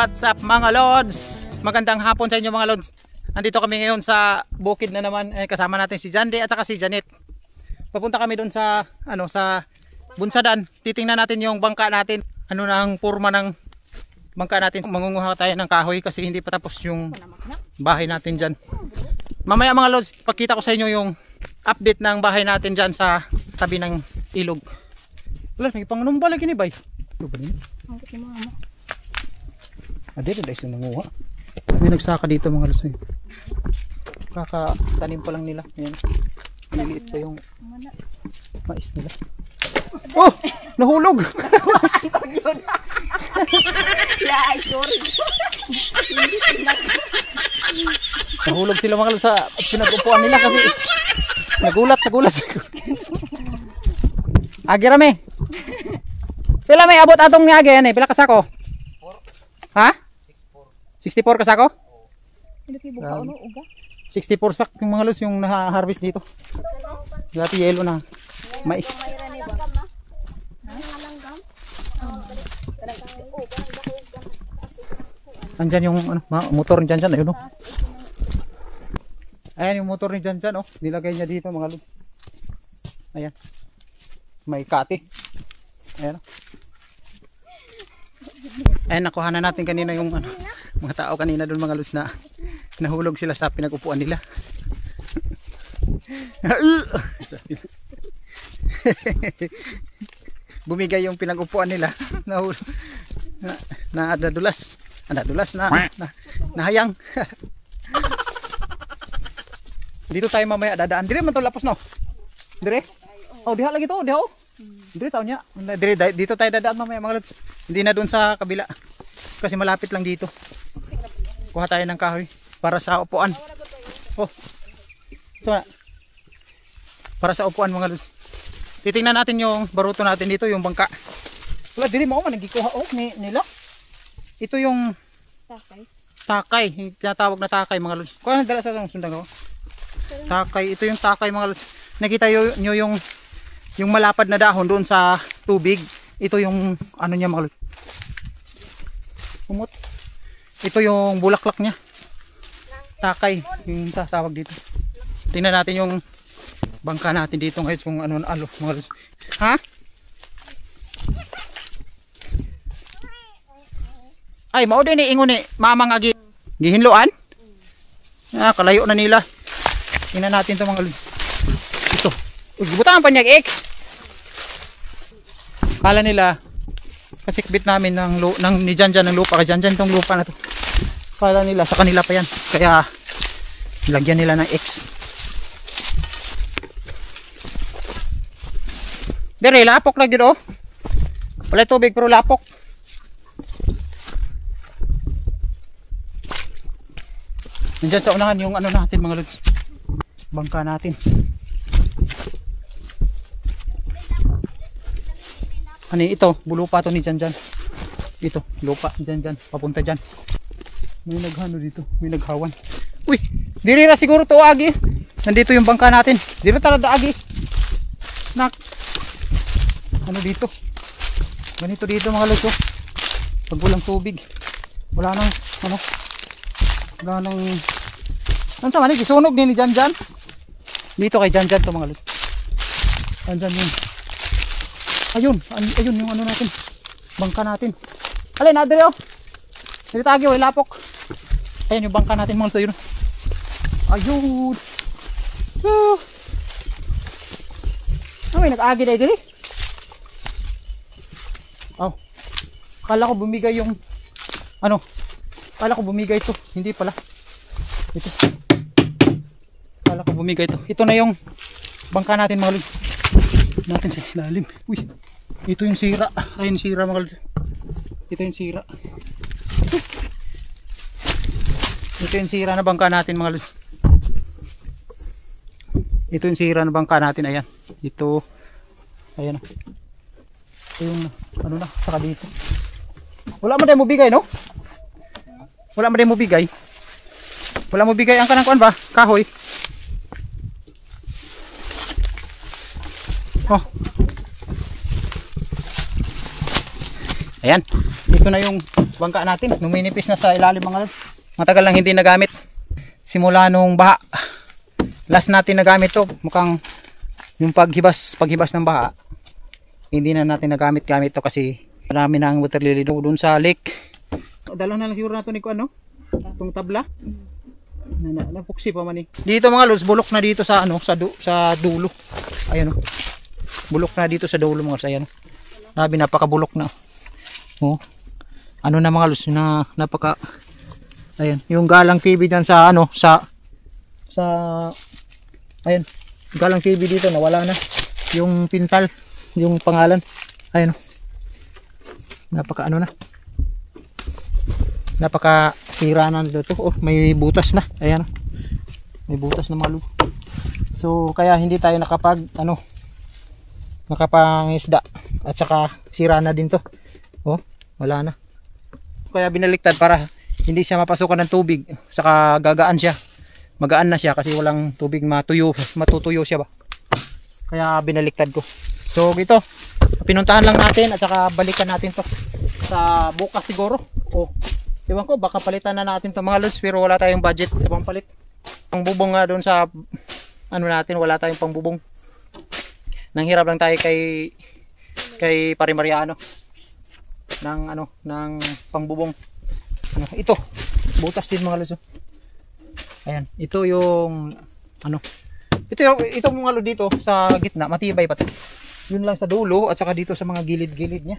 What's up mga lods? Magandang hapon sa inyo mga lods. Nandito kami ngayon sa bukid na naman. Kasama natin si Jande at saka si Janet. Papunta kami doon sa sa Bunsadan. Titingnan natin yung bangka natin. Ano na ang purma ng bangka natin. Mangunguha tayo ng kahoy kasi hindi pa tapos yung bahay natin dyan. Mamaya mga lods, pakita ko sa inyo yung update ng bahay natin dyan sa tabi ng ilog. Wala, may panganumbal lagi ni Bay. Ano ba niya? Dito dahil siya nanguha. May nagsaka dito mga lods. Kakatanim pa lang nila. Ayan. Maliliit pa yung mais nila. Oh! Nahulog! Yeah, sorry. Nahulog sila mga lods sa pinag-upuan nila kasi nagulat. Agi rame. Pila may abot atong niya yan eh. Pila kasako? Ha? 64 kasako? 64 sak yung mga lods yung na-harvest dito. Dati yellow na mais. Andyan yung motor ni Janjan. Ayun, ayan yung motor ni Janjan. Nilagay niya dito mga lods. Ayan. May kati. Ayan. Ayan, nakuha na natin kanina yung mga tao kanina doon mga lods na nahulog sila sa pinag-upuan nila. Bumigay yung pinag-upuan nila. Nadadulas nahayang. Dito tayo mamaya dadaan. Dire man to lapos no. Dire. Oh, diha lagi to, diha. Dire taw nya. Dire dito tayo dadaan mamaya mga lods. Hindi na doon sa kabila. Kasi malapit lang dito. Kuha tayo ng kahoy para sa upuan. Oh. So, para sa upuan mga lods. Titingnan natin yung baruto natin dito, yung bangka. Wala diri mo man nagikuha nila. Ito yung takay, yung tinatawag na takay mga lods. Kuha na dala sa sundang ko. Takay, ito yung takay mga lods. Nakita nyo yung malapad na dahon doon sa tubig. Ito yung ano niya mga lods. Umot. Ito yung bulaklak niya. Takay, yung tawag dito. Tingnan natin yung bangka natin dito ngayon kung ano mga lods. Ha? Ay, mao din ni ingon ni mamang agi gihinloan. Kalayo na nila. Tingnan natin 'to mga lods. Ito. Gibutangan pa niya X. Kala nila kasi kabit namin ng ni Janjan ng lupa, kay Janjan tong lupa na to. Kala nila sa kanila pa yan. Kaya lagyan nila ng X. Dire lapok lagi do. Wala tubig pero lapok. Nandiyan sa unahan yung ano natin mga lods. Bangka natin. Ano ito? Bulupa to ni Janjan. Ito, lupa Janjan. Papunta dyan. May naghano dito. May naghawan. Uy! Diri na siguro to agi. Nandito yung bangka natin. Diri talaga agi. Nak. Ano dito? Ganito dito mga lods. Pag walang tubig. Wala nang wala nang sa man gisunog ni Janjan. Dito kay Janjan to mga lods. Janjan yun. Ayun yung ano natin. Bangka natin. Alay na dire oh. Dito agi way lapok. Ayun yung bangka natin mga lods. Ayun. Ayun. Ay nag-agi dai dire. Oh. Kala ko bumigay yung kala ko bumigay ito. Hindi pala. Ito. Kala ko bumigay ito. Ito na yung bangka natin mga lods. Natin sa ilalim. Uy. Ito yung sira. Ayun sira mga lods. Ito yung sira. Ito yung sira na bangka natin mga lods. Ito yung sira na bangka natin. Ayan. Ito. Ayan. Ito yung saka dito. Wala mo tayo mo bigay no? Wala mo tayo mo bigay. Wala mo bigay ang kanang kuan ba? Kahoy. Oh. Ayan. Ito na yung bangka natin. Numinipis na sa ilalim mga lods. Matagal lang hindi nagamit. Simula nung baha. Last natin nagamit to. Mukhang yung paghibas ng baha. Hindi na natin nagamit-gamit to kasi marami na ang water lily doon sa lake. Dala na lang siguro nato ni ano? Itong tabla. Napuksi pa man eh. Dito mga lods, bulok na dito sa ano, sa dulo. Ayun oh. Bulok na dito sa dulo mga lods, ayan oh. Grabe, napakabulok na. Oh. Ano na mga lods, na napaka ayan, yung Galang TV diyan sa ano, sa ayan, Galang TV dito nawala na. Yung pintal, yung pangalan. Ayun oh. Napaka ano na. Napaka sira na dito. Oh, may butas na. Ayan. May butas na mga lods. So kaya hindi tayo nakapangisda at saka sira na din to. Oh, wala na. Kaya binaliktad para hindi siya mapasukan ng tubig, saka gagaan siya. Magaan na siya kasi walang tubig matutuyo siya ba. Kaya binaliktad ko. So ito, pinuntahan lang natin at saka balikan natin to sa bukas siguro. Oh. Ewan ko, baka palitan na natin to mga lods, pero wala tayong budget sa pampalit. Pangbubong nga doon sa ano natin, wala tayong pangbubong. Nanghirap lang tayo kay Pare Mariano ng pangbubong. Ano, ito, butas din mga lods. Ayan, ito yung ano. Ito mga lods dito sa gitna, matibay pa to. Yun lang sa dulo at saka dito sa mga gilid-gilid niya.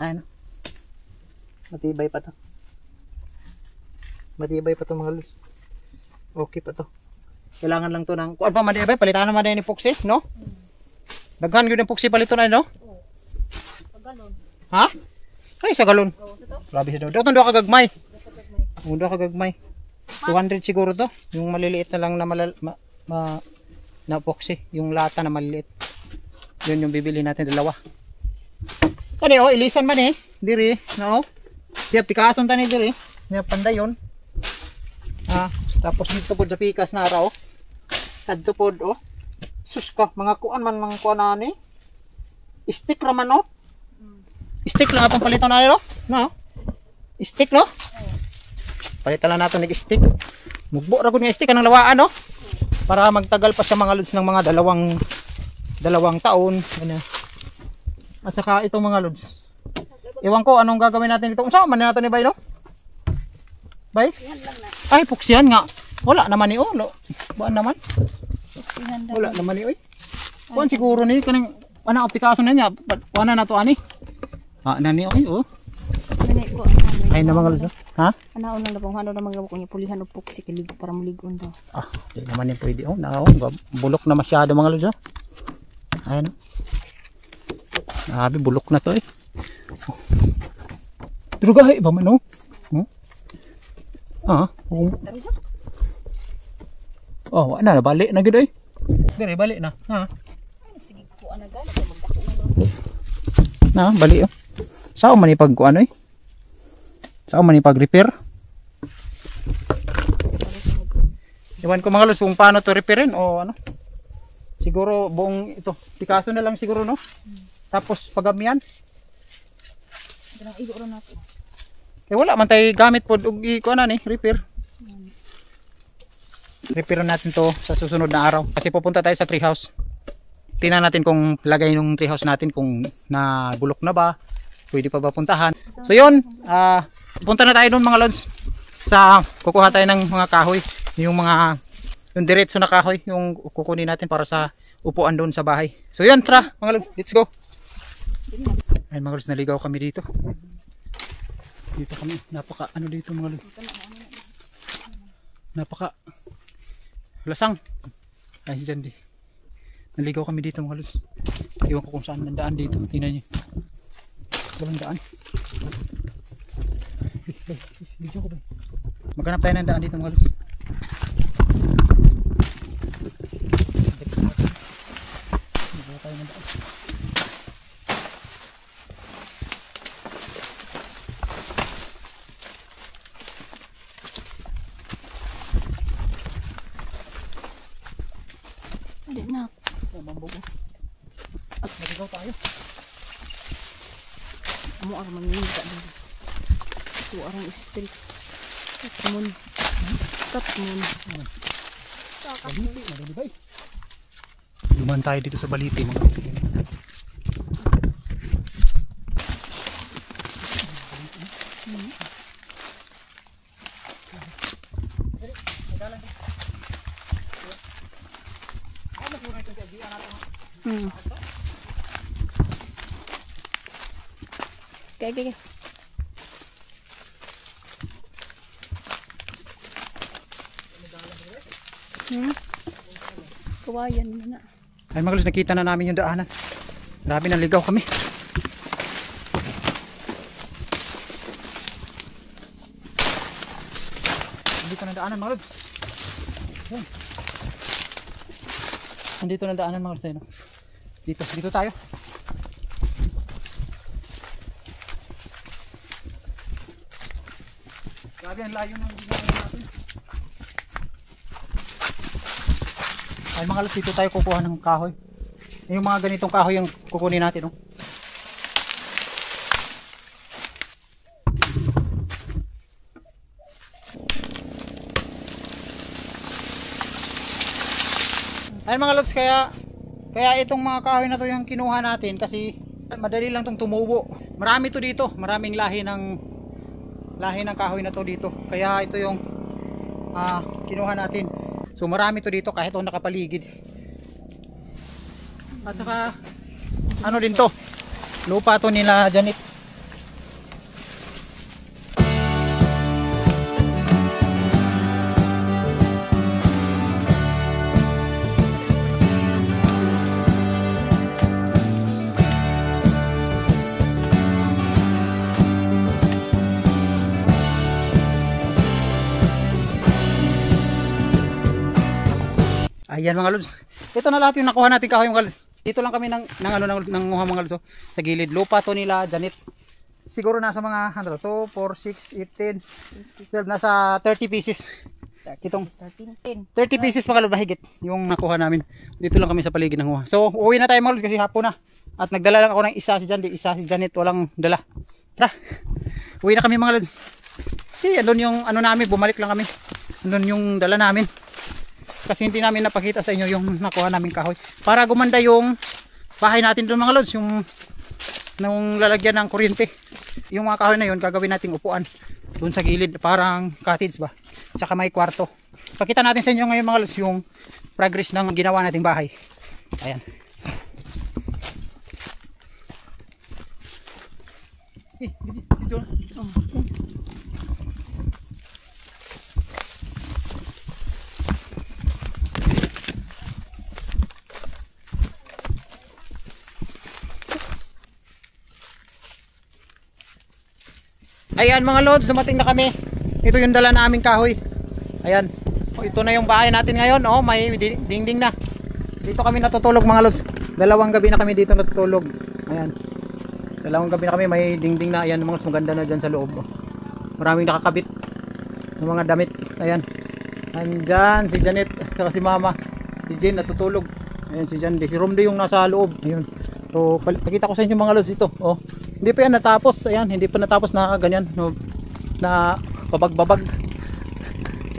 Ayan. Matibay pa to. Matibay pa to mga lods. Okay pa to. Kailangan lang to ng kuan pa matibay, palitan naman din ni epoxy, no? Daghan gyud ng epoxy paliton na, no? Oo. Sa galon. Ha? Ay, sa galon. Oo, ito. Grabe siya daw. Doon ka gagmay. Doon ka gagmay. 200 siguro to. Yung maliliit na lang na epoxy, yung lata na maliliit. Yun yung bibili natin dalawa. Kani oh, ilisan man eh. Diri, no? Diya pikason tani diri. Diya pandayon. Tapos dito po sa pikas na araw. Kadto po oh. Sus ka, mga kuan ani. Stick raman no? Stick lang atong palitan na no? No? Stick no? Palitan lang natin ng stick. Mugbo ra gud nga stick kanang lawaan no? Para magtagal pa siya mga lods ng mga dalawang taon. Ano. At saka itong mga lods. Ewan ko anong gagawin natin dito. Unsa man natin ni bay no? Bay? Ay, puksihan nga. Wala naman ni Olo. Baan naman? Wala naman ni Oy. Kuan siguro ni kanang ana aplikasyon na niya. Kuana na to ani. Na ni Oy oh. Ay na mga lods. Ha? Ana unang lapong hano na magabo ko ni pulihan og puksi kiligo para muligon daw. Di naman ni pwede oh. Bulok na masyado mga lods. Ayan. Bulok na to eh. Drugahe ba man oh? Oh, wala na balik na gid oy. Dire balik na. Ha. Sige ko ana gala magdako Na, na. balik oh. Sao man ipag kuan oy? Sao man ipag repair? Iwan ko mga lods kung paano to repairin o ano. Siguro buong ito, pikaso na lang siguro no. Tapos pagamian. Dalang igo ra nato. Wala man tay gamit pod og ikuan na ni repair. Repair natin to sa susunod na araw kasi pupunta tayo sa treehouse. Tingnan natin kung lagay ng treehouse natin kung nabulok na ba, pwede pa ba puntahan. So yun, punta na tayo doon mga lods. Kukuha tayo ng mga kahoy, yung diretso na kahoy, yung kukunin natin para sa upuan doon sa bahay. So yun, tara mga lods, let's go. Ayun mga lods, naligaw kami dito. Dito kami, napaka ano dito mga lods. Napaka lasang. Ay si Jandy. Naligaw kami dito mga lods. Iwan ko kung saan nandaan dito. Tingnan niyo. Walang daan. Maghanap tayo ng daan dito mga lods. Maghanap tayo ng daan. Na. Mambugo. At naligaw tayo. Amo ara man ni ka. Ito arang street. Tatmon. Tatmon. Baliti, madalibay. Duman tayo dito sa Baliti mga kapatid. Hmm. Okay. Kawayan mo na. Ay mga lods, nakita na namin yung daanan. Grabe, naligaw kami. Dito na daanan mga lods. Ayan. Nandito na daanan mga lods. Ayun. Dito tayo. Grabe, ang layo ng daanan natin. Ay mga lods, dito tayo kukuha ng kahoy. Yung mga ganitong kahoy yung kukunin natin. Oh. Ayun mga lods, kaya itong mga kahoy na to yung kinuha natin kasi madali lang tong tumubo. Marami to dito, maraming lahi ng kahoy na to dito. Kaya ito yung kinuha natin. So marami to dito kahit o nakapaligid. At saka ano din to, lupa to nila Janet. Ayan mga lods. Ito na lahat yung nakuha natin kahoy mga lods. Dito lang kami ng nguha mga lods. Sa gilid. Lupa to nila Janet. Siguro nasa mga 2, 4, 6, 8, 10, 12. Nasa 30 pieces. Itong 30 pieces mga lods mahigit yung nakuha namin. Dito lang kami sa paligid ng nguha. So uwi na tayo mga lods kasi hapon na. At nagdala lang ako ng isa si Janet. Walang dala. Tara. Uwi na kami mga lods. Andun yung ano namin. Bumalik lang kami. Andun yung dala namin. Kasi hindi namin napakita sa inyo yung nakuha naming kahoy. Para gumanda yung bahay natin doon mga lods. Yung lalagyan ng kuryente. Yung mga kahoy na yun gagawin nating upuan. Doon sa gilid. Parang cottage ba. Tsaka may kwarto. Pakita natin sa inyo ngayon mga lods yung progress ng ginawa nating bahay. Ayan. Dito. Ayan mga lods, dumating na kami. Ito yung dala naming kahoy. Ayan. Ito na yung bahay natin ngayon. May dingding na. Dito kami natutulog mga lods. 2 gabi na kami dito natutulog. Ayan. 2 gabi na kami, may dingding na. Ayan mga lods, maganda na dyan sa loob. Maraming nakakabit ng mga damit. Ayan. Andyan si Janet, saka si Mama. Si Jen natutulog. Ayan si Jan. Si Romde yung nasa loob. Ayun. So, pakita ko sa inyo mga lods ito. Hindi pa yan natapos. Ayan, hindi pa natapos na ganyan. Na babag-babag.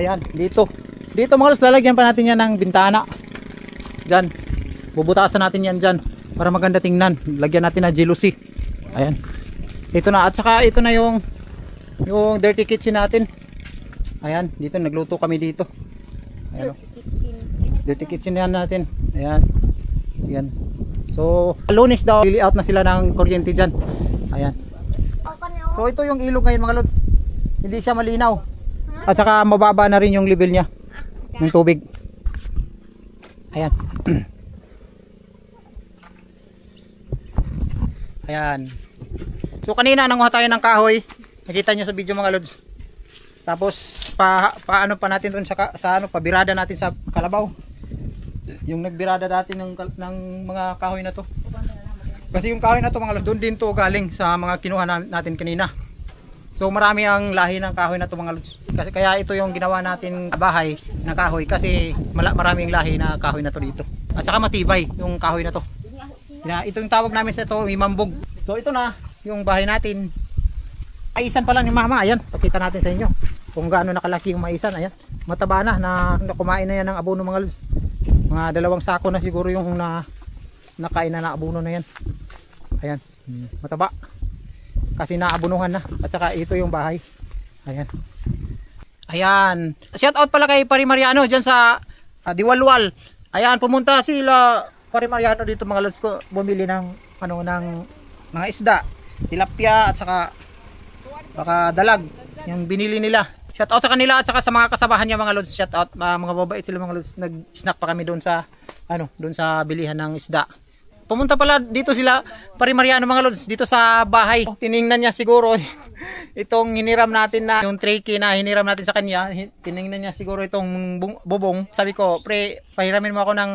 Ayan, dito. Dito mga lods, lalagyan pa natin yan ng bintana. Diyan. Bubutasan natin yan dyan. Para maganda tingnan. Lagyan natin na jealousy. Ayan. Ito na. At saka ito na yung dirty kitchen natin. Ayan, dito. Nagluto kami dito. Ayan. Dirty kitchen yan natin. Ayan. Ayan. So, Lunes daw, really out na sila ng kuryente dyan. Ayan. So, ito yung ilog ngayon mga lods. Hindi siya malinaw. At saka mababa na rin yung level niya ng tubig. Ayan. Ayan. So, kanina nanguha tayo ng kahoy. Nakita nyo sa video mga lods. Tapos, paano pa natin dun pabirada natin sa kalabaw. Yung nagbirada natin ng mga kahoy na to. Kasi yung kahoy na to mga lods, doon din to galing sa mga kinuha natin kanina. So marami ang lahi ng kahoy na to mga lods. Kasi kaya ito yung ginawa natin bahay na kahoy kasi maraming lahi na kahoy na to dito. At saka matibay yung kahoy na to. Ito yung tawag namin sa ito, imambog. So ito na yung bahay natin. Maisan pa lang ni mama, ayan, pakita natin sa inyo kung gaano nakalaki yung maisan. Ayan, mataba na kumain na yan ng abono mga lods. Mga 2 sako na siguro yung nakain na abono na yan. Ayan, mataba kasi naabunuhan na. At saka ito yung bahay. Ayan, ayan, shout out pala kay Pari Mariano dyan sa Diwalwal. Ayan, pumunta sila Pari Mariano dito mga lods ko, bumili ng ng mga isda, tilapia at saka baka dalag yung binili nila. Shout out sa kanila at saka sa mga kasabahan niya mga lods. Shout out, mga babait sila mga lods. Nag-snack pa kami doon sa doon sa bilihan ng isda. Pumunta pala dito sila Pari Mariano mga lods dito sa bahay. Tiningnan niya siguro itong hiniram natin na yung tray na hiniram natin sa kanya. Tiningnan niya siguro itong bubong. Sabi ko, pre, pahiramin mo ako ng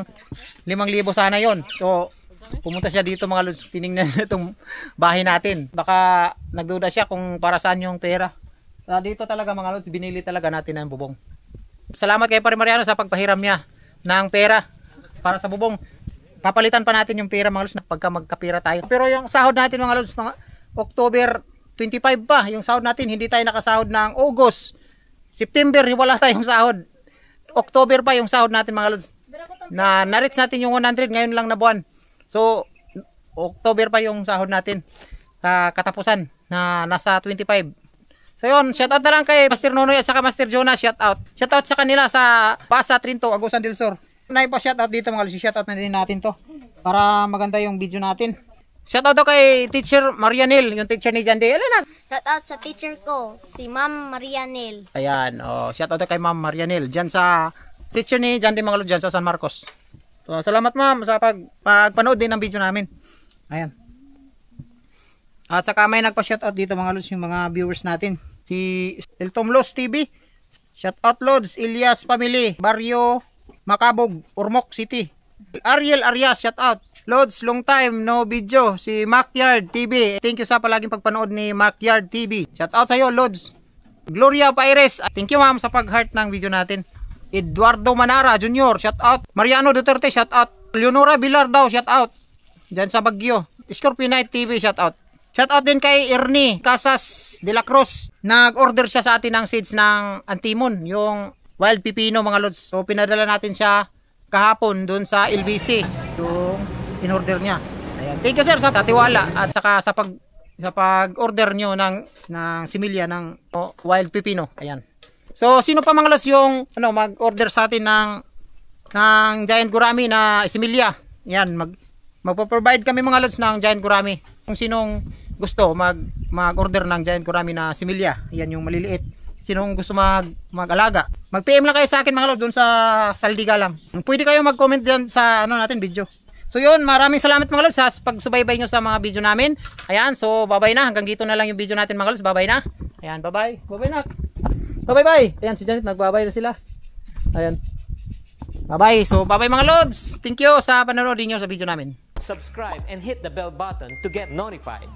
5,000 sana yon. So pumunta siya dito mga lods, tiningnan niya itong bahay natin. Baka nagduda siya kung para saan yung pera. Dito talaga mga lods, binili talaga natin ang bubong. Salamat kay Pari Mariano sa pagpahiram niya ng pera para sa bubong. Papalitan pa natin yung pera mga lods na pagka magkapira tayo. Pero yung sahod natin mga lods, mga October 25 pa yung sahod natin. Hindi tayo nakasahod ng August, September, wala tayong sahod. October pa yung sahod natin mga lods. Na-reach natin yung 100 ngayon lang na buwan. So, October pa yung sahod natin. Katapusan na nasa 25. So yun, shout out na lang kay Master Nonoy at saka Master Jonah, shout out. Shout out sa kanila sa Basa, Trinto, Agusan del Sur. Naipa shout out dito mga lods, shout out na din natin to para maganda yung video natin. Shout out to kay Teacher Marianel, yung teacher ni Jande. Alam na. Shout out sa teacher ko, si Ma'am Marianel. Ayan, shout out to kay Ma'am Marianel diyan sa teacher ni Jande mga lods diyan sa San Marcos. So, salamat ma'am sa pagpanood din ng video namin. Ayan. At saka may nagpa-shoutout dito mga lods yung mga viewers natin. Si Eltom Los TV. Shoutout lods, Ilyas Family, Barrio Macabog, Ormoc City. Ariel Arias, shoutout. Lods, long time no video. Si Mackyard TV. Thank you sa palaging pagpanood ni Mackyard TV. Shoutout sa iyo lods. Gloria Paires. Thank you ma'am sa pag-heart ng video natin. Eduardo Manara Jr. shout out. Mariano Duterte shout out. Leonora Villar daw shout out. Diyan sa Baguio. Scorpio Night TV shout out. Shout out din kay Ernie Casas de la Cruz. Nag-order siya sa atin ng seeds ng Antimon, yung wild pipino mga lods. So pinadala natin siya kahapon doon sa LBC, yung in-order niya. Ayan. Thank you sir sa katiwala at saka sa pag-order nyo ng similya ng wild pipino. Ayan. So, sino pa mga lods yung mag-order sa atin ng giant gurami na similya? Yan, magpo-provide kami mga lods ng giant gurami. Kung sinong gusto mag-order ng giant gurami na similya, yan yung maliliit. Sinong gusto mag-alaga, mag-PM lang kayo sa akin mga lods doon sa Saldiga lang. Pwede kayo mag-comment diyan sa natin video. So yun, maraming salamat mga lods sa pagsubaybay nyo sa mga video namin. Ayan, so bye-bye na. Hanggang dito na lang yung video natin mga lods. Bye-bye na. Ayan, bye-bye. Bye-bye na. Bye-bye. Ayan, si Janet, nagbabay na sila. Ayan. Bye-bye. So, bye-bye mga lods. Thank you sa panonood niyo sa video namin. Subscribe and hit the bell button to get notified.